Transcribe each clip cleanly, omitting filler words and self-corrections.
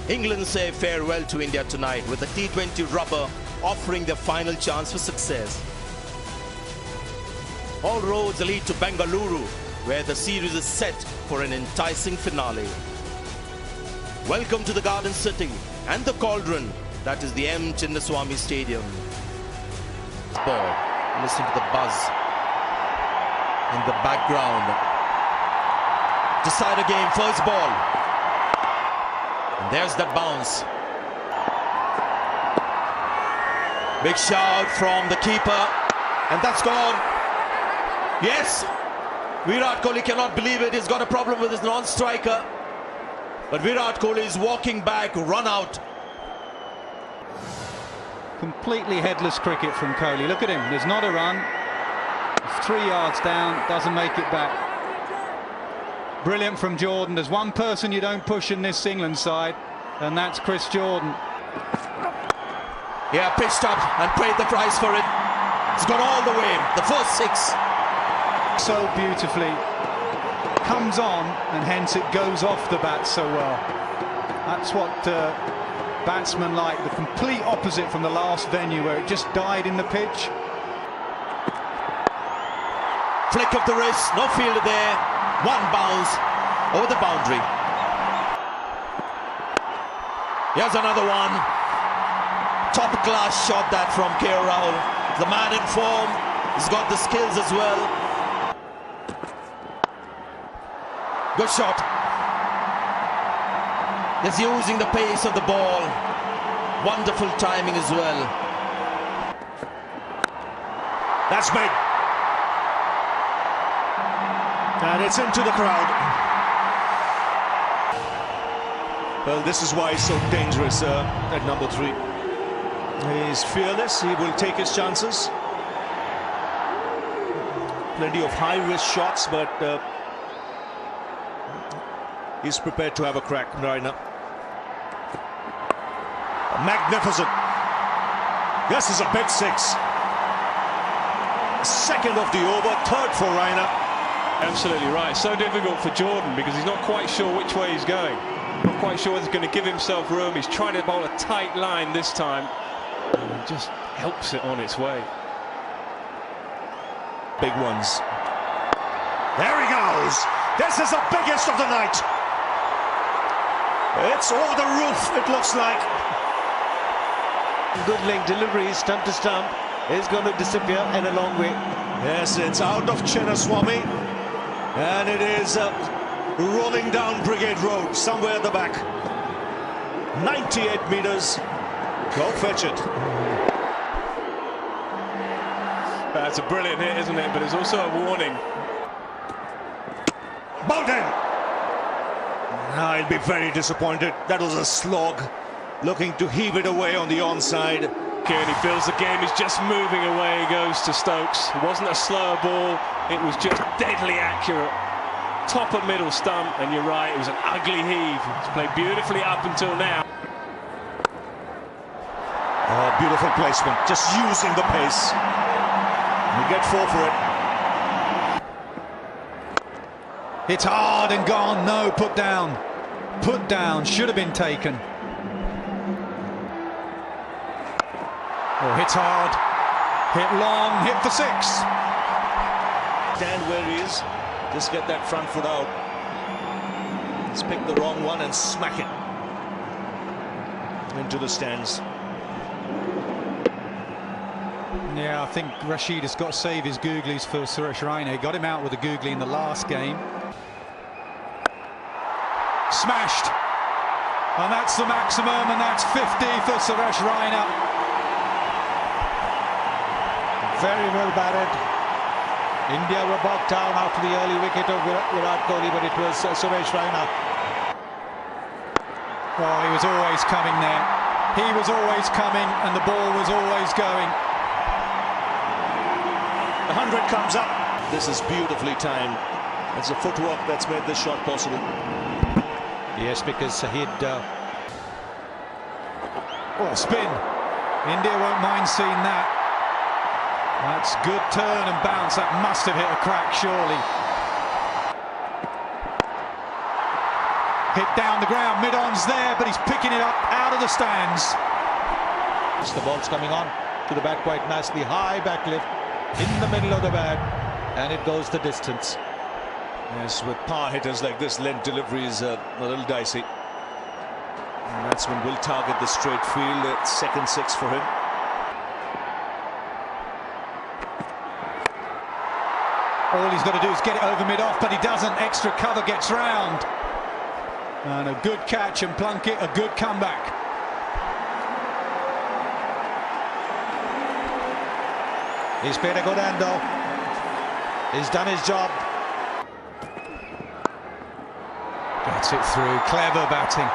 England say farewell to India tonight with the T20 rubber offering their final chance for success. All roads lead to Bengaluru, where the series is set for an enticing finale. Welcome to the Garden City and the Cauldron, that is the M. Chinnaswamy Stadium. Ball, listen to the buzz in the background. Decide a game, first ball. And there's that bounce. Big shout from the keeper, and that's gone. Yes, Virat Kohli cannot believe it. He's got a problem with his non-striker. But Virat Kohli is walking back, run out. Completely headless cricket from Kohli. Look at him, there's not a run. He's 3 yards down, doesn't make it back. Brilliant from Jordan. There's one person you don't push in this England side, and that's Chris Jordan. Yeah, pitched up and paid the price for it. It's gone all the way, the first 6. So beautifully. Comes on, and hence it goes off the bat so well. That's what batsmen like, the complete opposite from the last venue where it just died in the pitch. Flick of the wrist, no fielder there. One bounce over the boundary. Here's another one. Top class shot that from KL Rahul. The man in form. He's got the skills as well. Good shot. Just using the pace of the ball. Wonderful timing as well. That's made. And it's into the crowd. Well, this is why he's so dangerous at number 3. He's fearless. He will take his chances. Plenty of high-risk shots, but he's prepared to have a crack right now. Magnificent. This is a big 6. Second of the over, third for Raina. Absolutely right. So difficult for Jordan because he's not quite sure which way he's going. Not quite sure whether he's going to give himself room. He's trying to bowl a tight line this time. And he just helps it on its way. Big ones. There he goes. This is the biggest of the night. It's over the roof, it looks like. Good link delivery, stump to stump, is going to disappear in a long way. Yes, it's out of Chinnaswamy, and it is rolling down Brigade Road, somewhere at the back. 98 meters. Go fetch it. That's a brilliant hit, isn't it? But it's also a warning. Bolton! He'll be very disappointed. That was a slog, looking to heave it away on the onside. And he feels the game is just moving away. He goes to Stokes. It wasn't a slower ball. It was just deadly accurate. Top and middle stump, and you're right, it was an ugly heave. It's played beautifully up until now. Oh, beautiful placement, just using the pace. You get 4 for it. It's hard and gone. No, put down. Put down, should have been taken. Oh, hits hard, hit long, hit for 6. Stand where he is, just get that front foot out. Let's pick the wrong one and smack it into the stands. Yeah, I think Rashid has got to save his googlies for Suresh Raina. He got him out with a googly in the last game. Smashed. And that's the maximum, and that's 50 for Suresh Raina. Very well batted. India were bogged down after the early wicket of Virat Kohli, but it was Suresh Raina. Oh, he was always coming there. He was always coming, and the ball was always going. The 100 comes up. This is beautifully timed. It's the footwork that's made this shot possible. Yes, because he'd... Oh, spin. India won't mind seeing that. That's good turn and bounce. That must have hit a crack, surely. Hit down the ground, mid-on's there, but he's picking it up out of the stands. The ball's coming on to the bat quite nicely. High back lift in the middle of the bat, and it goes the distance. Yes, with power hitters like this, length delivery is a little dicey. And batsman will target the straight field. It's second six for him. All he's got to do is get it over mid-off, but he doesn't. Extra cover gets round. And a good catch, and Plunkett, a good comeback. He's played a good hand though. He's done his job. Gets it through, clever batting.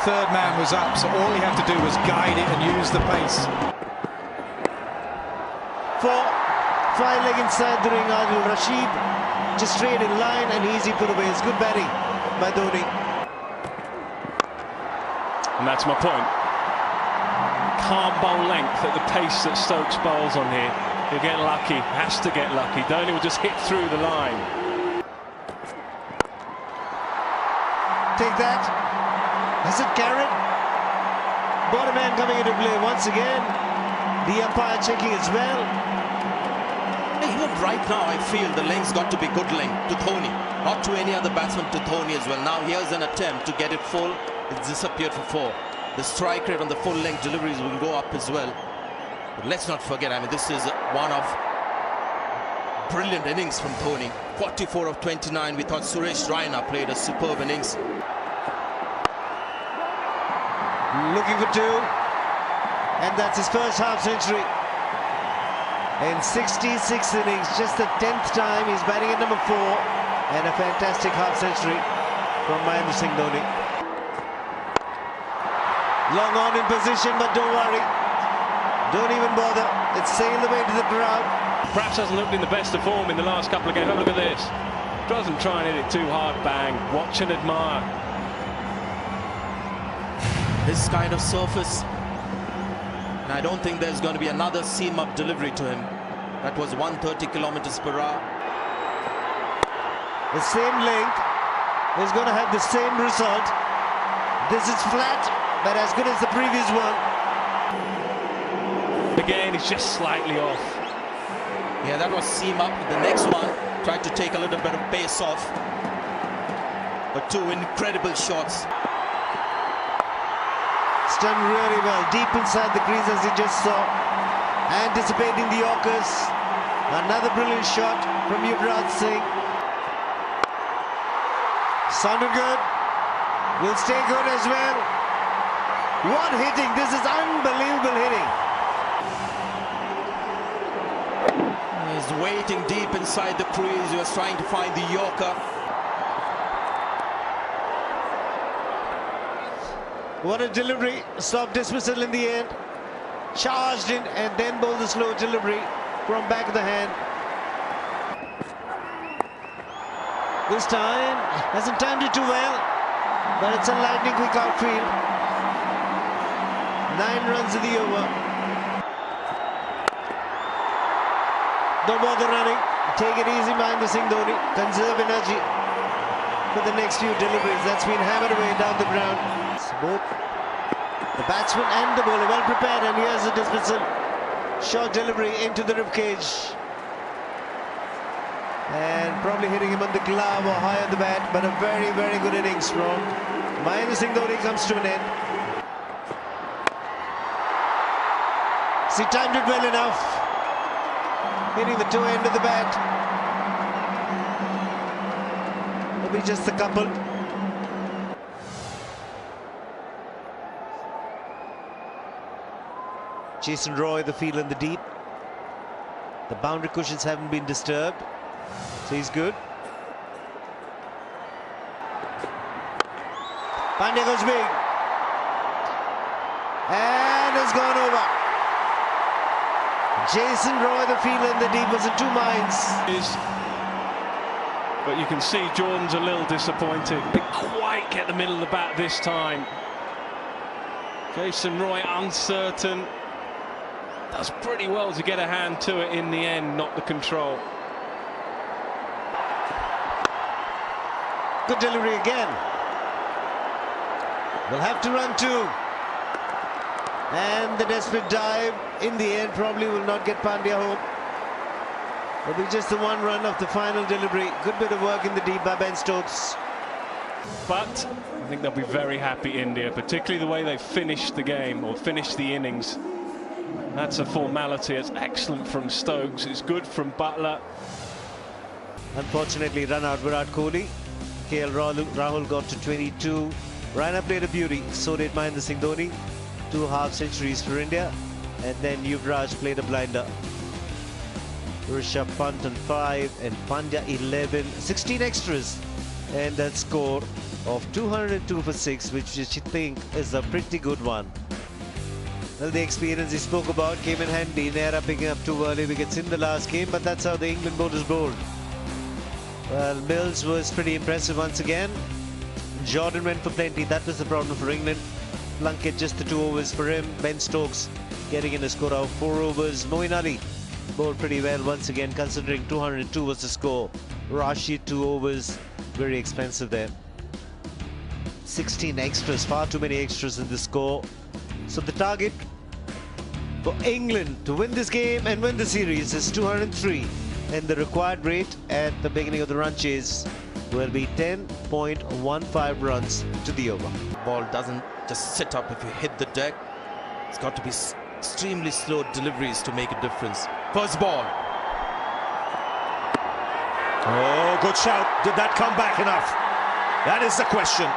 Third man was up, so all he had to do was guide it and use the pace. Fine leg inside the ring, Adil Rashid. Just straight in line and easy put away. It's good batting by Dhoni. And that's my point. Can't bowl length at the pace that Stokes bowls on here. He'll get lucky, has to get lucky. Dhoni will just hit through the line. Take that. Has it carried? Bottom man coming into play once again. The umpire checking as well. Even right now, I feel the length's got to be good length to Dhoni, not to any other batsman, to Dhoni as well. Now here's an attempt to get it full. It's disappeared for 4. The strike rate on the full length deliveries will go up as well. But let's not forget, I mean, this is one of brilliant innings from Dhoni. 44 of 29. We thought Suresh Raina played a superb innings. Looking for 2. And that's his first half century. In 66 innings, just the 10th time he's batting at number 4, and a fantastic half century from Mahendra Singh Dhoni. Long on in position, but don't worry, don't even bother. It's sailed away to the crowd. Perhaps hasn't looked in the best of form in the last couple of games. Have a look at this. Doesn't try and hit it too hard. Bang. Watch and admire. This kind of surface, and I don't think there's going to be another seam-up delivery to him. That was 130 kilometers per hour. The same length is going to have the same result. This is flat, but as good as the previous one. Again, it's just slightly off. Yeah, that was seam-up. The next one tried to take a little bit of pace off. But 2 incredible shots. It's done really well, deep inside the crease as you just saw. Anticipating the Yorkers. Another brilliant shot from Yuvraj Singh. Sounded good. Will stay good as well. What hitting! This is unbelievable hitting. He's waiting deep inside the crease. He was trying to find the Yorker. What a delivery. Stop dismissal in the end. Charged in and then bowled the slow delivery from back of the hand. This time hasn't timed it too well, but it's a lightning quick outfield. 9 runs in the over. Don't bother running. Take it easy, Mahendra Singh Dhoni. Conserve energy for the next few deliveries. That's been hammered away down the ground. Both the batsman and the bowler well prepared, and here's the dismissal. Short delivery into the ribcage. And probably hitting him on the glove or high on the bat, but a very, very good innings from Mahendra Singh Dhoni comes to an end. He timed it well enough. Hitting the toe end of the bat. Maybe just a couple. Jason Roy, the field in the deep. The boundary cushions haven't been disturbed, so he's good. Pandya goes big. And it's gone over. Jason Roy, the fielder in the deep, was in 2 minds. But you can see Jordan's a little disappointed. Didn't quite get the middle of the bat this time. Jason Roy uncertain. Does pretty well to get a hand to it in the end, not the control. Good delivery again. Will have to run too. And the desperate dive in the end probably will not get Pandya home. It'll be just the one run of the final delivery. Good bit of work in the deep by Ben Stokes. But I think they'll be very happy, India, particularly the way they finished the game or finished the innings. That's a formality. It's excellent from Stokes. It's good from Butler. Unfortunately, run out Virat Kohli. KL Rahul got to 22. Raina played a beauty. So did Mahendra Singh Dhoni. 2 half centuries for India. And then Yuvraj played a blinder. Rishabh Pant on 5 and Pandya 11. 16 extras. And that score of 202 for 6, which you think is a pretty good one. Well, the experience he spoke about came in handy. Nehra picking up 2 early wickets in the last game, but that's how the England bowlers bowled. Well, Mills was pretty impressive once again. Jordan went for plenty. That was the problem for England. Plunkett just the 2 overs for him. Ben Stokes getting in a score of 4 overs. Moeen Ali bowled pretty well once again, considering 202 was the score. Rashid 2 overs, very expensive there. 16 extras, far too many extras in the score. So the target for England to win this game and win the series is 203. And the required rate at the beginning of the run chase will be 10.15 runs to the over. Ball doesn't just sit up if you hit the deck. It's got to be extremely slow deliveries to make a difference. First ball. Oh, good shout. Did that come back enough? That is the question.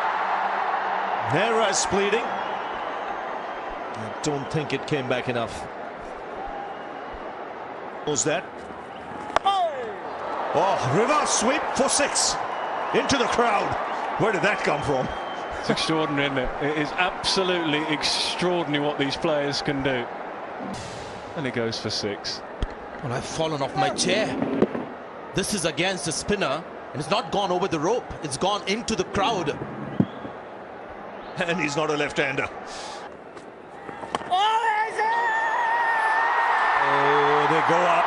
Nehra is pleading. I don't think it came back enough. Who's that? Oh, reverse sweep for 6. Into the crowd. Where did that come from? It's extraordinary, isn't it? It is absolutely extraordinary what these players can do. And it goes for 6. Well, I've fallen off my chair. This is against a spinner, and it's not gone over the rope. It's gone into the crowd. And he's not a left-hander. Oh, they go up.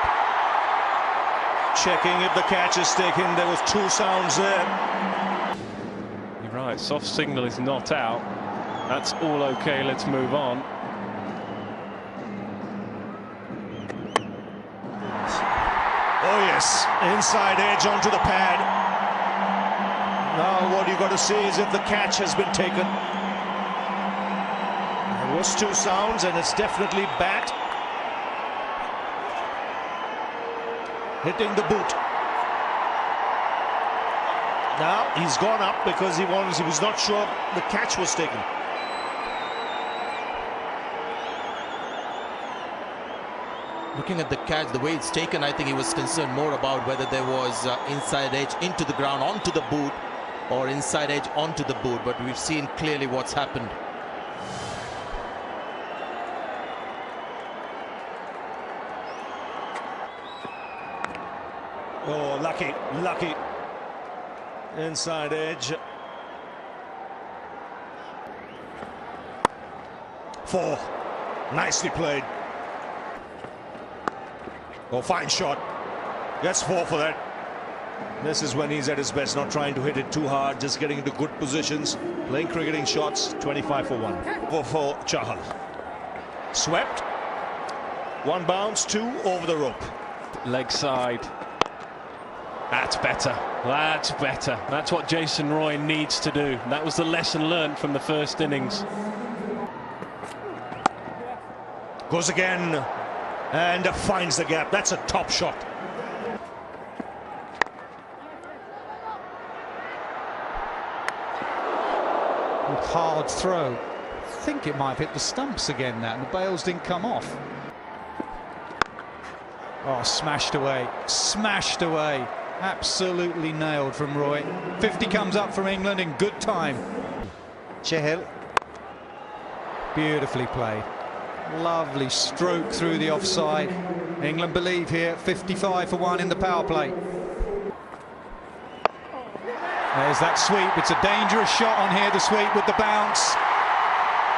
Checking if the catch is taken. There was 2 sounds there. You're right, soft signal is not out. That's all okay, let's move on. Oh yes, inside edge onto the pad. Now what you got to see is if the catch has been taken. There was 2 sounds and it's definitely bat. Hitting the boot. Now he's gone up because he was not sure the catch was taken. Looking at the catch, the way it's taken, I think he was concerned more about whether there was inside edge into the ground, onto the boot, or inside edge onto the boot. But we've seen clearly what's happened. Oh, lucky. Inside edge. 4. Nicely played. Oh, fine shot. Gets 4 for that. This is when he's at his best, not trying to hit it too hard, just getting into good positions, playing cricketing shots. 25 for 1. For Chahal. Swept. 1 bounce, 2 over the rope. Leg side. That's better. That's better. That's what Jason Roy needs to do. That was the lesson learned from the first innings. Goes again and finds the gap. That's a top shot. Hard throw. I think it might have hit the stumps again, that, and the bails didn't come off. Oh, smashed away. Smashed away. Absolutely nailed from Roy. 50 comes up from England in good time. Chahal. Beautifully played. Lovely stroke through the offside. England believe here. 55 for 1 in the power play. There's that sweep. It's a dangerous shot on here, the sweep with the bounce.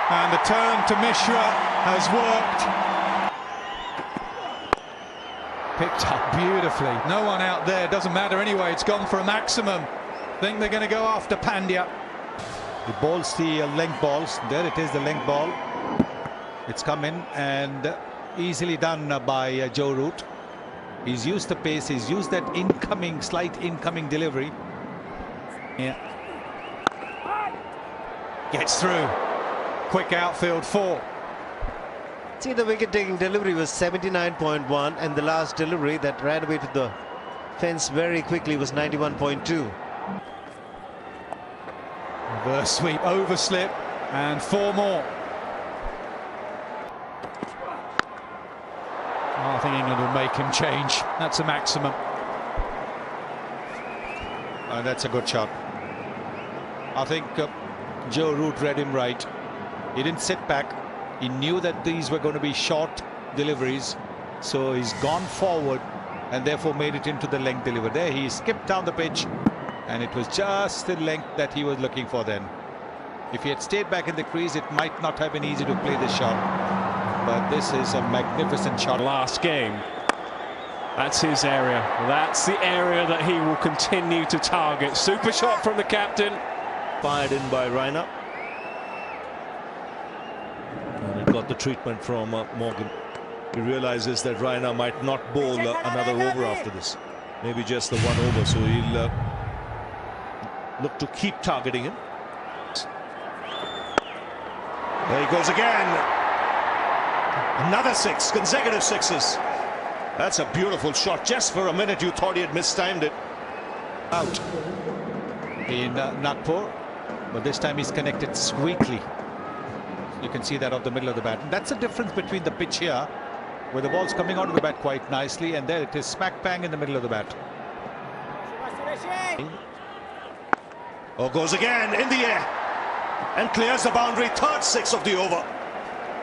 And the turn to Mishra has worked. Picked up beautifully. No one out there. Doesn't matter anyway. It's gone for a maximum. I think they're going to go after Pandya. He bowls the length balls. There it is, the length ball. It's come in and easily done by Joe Root. He's used the pace. He's used that slight incoming delivery. Yeah. Gets through. Quick outfield 4. See, the wicket-taking delivery was 79.1, and the last delivery that ran away to the fence very quickly was 91.2. Reverse sweep, overslip, and 4 more. I think England will make him change. That's a maximum. That's a good shot. I think Joe Root read him right. He didn't sit back. He knew that these were going to be short deliveries, so he's gone forward and therefore made it into the length delivery. There he skipped down the pitch, and it was just the length that he was looking for then. If he had stayed back in the crease, it might not have been easy to play this shot, but this is a magnificent shot. Last game, that's his area. That's the area that he will continue to target. Super shot from the captain. Fired in by Raina. And it got the treatment from Morgan. He realizes that Raina might not bowl another over after this. Maybe just the 1 over, so he'll look to keep targeting him. There he goes again. Another 6, consecutive 6s. That's a beautiful shot. Just for a minute you thought he had mistimed it. Out in Nagpur, but this time he's connected sweetly. You can see that off the middle of the bat. And that's the difference between the pitch here, where the ball's coming out of the bat quite nicely, and there it is, smack bang in the middle of the bat. Oh, goes again in the air and clears the boundary. Third 6 of the over.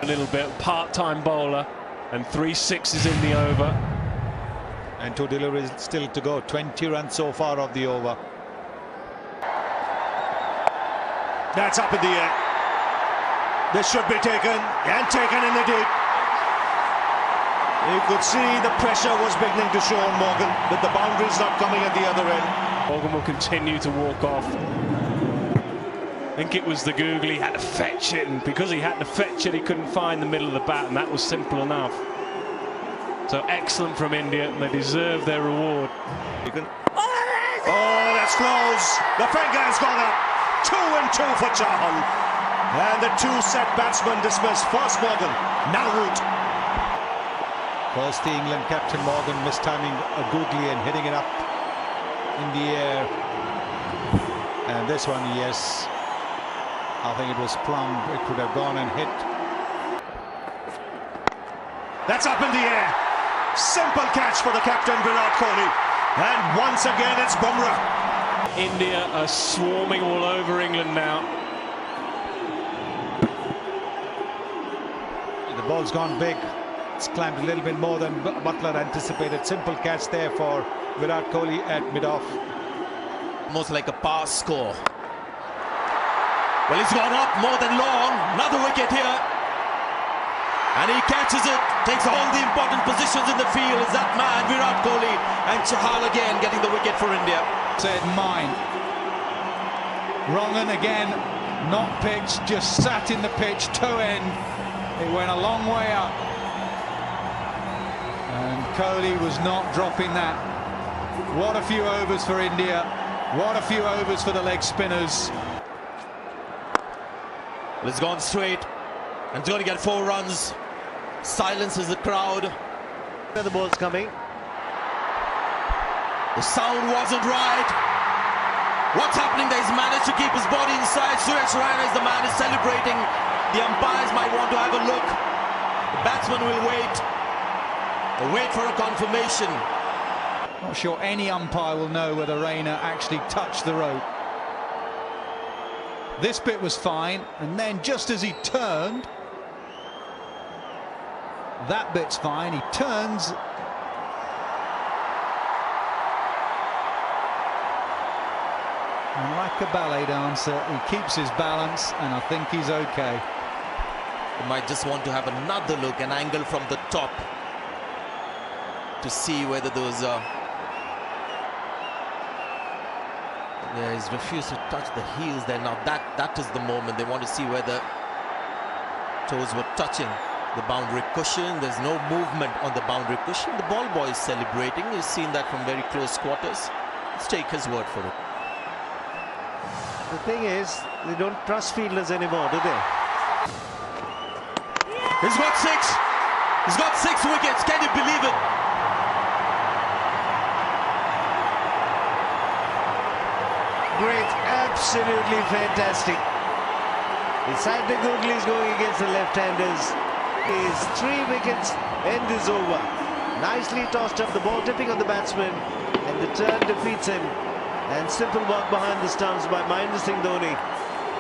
A little bit part-time bowler and 3 6s in the over. And 2 deliveries still to go. 20 runs so far of the over. That's up in the air. This should be taken, and taken in the deep. You could see the pressure was beginning to show on Morgan, with the boundaries not coming at the other end. Morgan will continue to walk off. I think it was the googly, he had to fetch it, and because he had to fetch it, he couldn't find the middle of the bat, and that was simple enough. So excellent from India, and they deserve their reward. Oh, that's close. The finger has gone up. 2 and 2 for Chahal. And the 2 set batsmen dismissed. First Morgan, now Root. First the England captain Morgan mistiming a googly and hitting it up in the air. And this one, yes, I think it was plumb. It could have gone and hit. That's up in the air. Simple catch for the captain Virat Kohli. And once again it's Bumrah. India are swarming all over England now. The ball's gone big. It's climbed a little bit more than Butler anticipated. Simple catch there for Virat Kohli at mid-off. Almost like a pass score. Well, he's gone up more than long. Another wicket here. And he catches it. Takes all the important positions in the field. Is that man, Virat Kohli. And Chahal again getting the wicket for India. Said mine. Wrongan again. Not pitched, just sat in the pitch, toe end. It went a long way up. And Kohli was not dropping that. What a few overs for India. What a few overs for the leg spinners. Well, it's gone straight. And it's going to get 4 runs. Silences the crowd. The ball's coming. The sound wasn't right. What's happening there? He's managed to keep his body inside. Suresh Raina is the man, is celebrating. The umpires might want to have a look. The batsman will wait. They'll wait for a confirmation. Not sure any umpire will know whether Raina actually touched the rope. This bit was fine, and then just as he turned, that bit's fine. He turns. And like a ballet dancer, he keeps his balance, and I think he's okay. He might just want to have another look, an angle from the top, to see whether those Yeah, he's refused to touch the heels there. Now that is the moment. They want to see where the toes were touching the boundary cushion. There's no movement on the boundary cushion. The ball boy is celebrating. He's seen that from very close quarters. Let's take his word for it. The thing is, they don't trust fielders anymore, do they? He's got 6. He's got 6 wickets. Can you believe it? Great, absolutely fantastic. Inside the googlies going against the left-handers. Is 3 wickets, end is over. Nicely tossed up, the ball tipping on the batsman, and the turn defeats him. And simple work behind the stumps by Mahendra Singh Dhoni.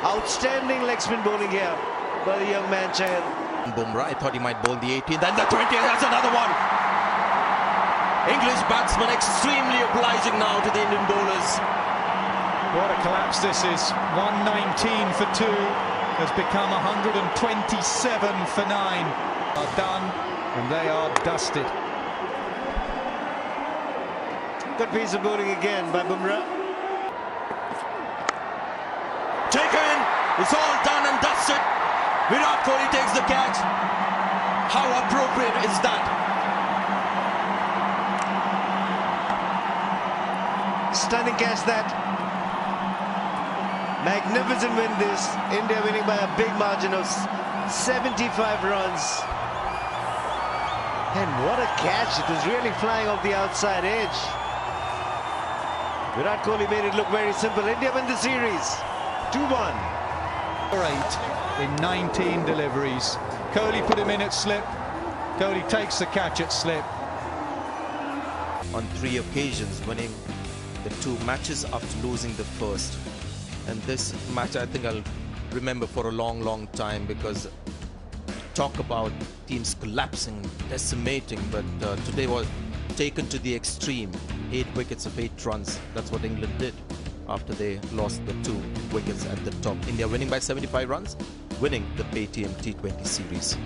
Outstanding leg spin bowling here by the young man Chahal. Bumrah, I thought he might bowl the 18th, then the 20th, that's another one. English batsman extremely obliging now to the Indian bowlers. What a collapse this is. 119 for 2 has become 127 for 9. Are done and they are dusted. Good piece of bowling again by Bumrah. Taken, it's all done and dusted. Virat Kohli takes the catch. How appropriate is that? Stunning catch that. Magnificent win this. India winning by a big margin of 75 runs. And what a catch. It was really flying off the outside edge. Virat Kohli made it look very simple. India win the series. 2-1. 8 in 19 deliveries. Kohli put him in at slip. Kohli takes the catch at slip. On 3 occasions, winning the 2 matches after losing the first. And this match I think I'll remember for a long, long time, because talk about teams collapsing, decimating, but today was taken to the extreme. 8 wickets of 8 runs. That's what England did after they lost the 2 wickets at the top. India winning by 75 runs, winning the Paytm T20 series.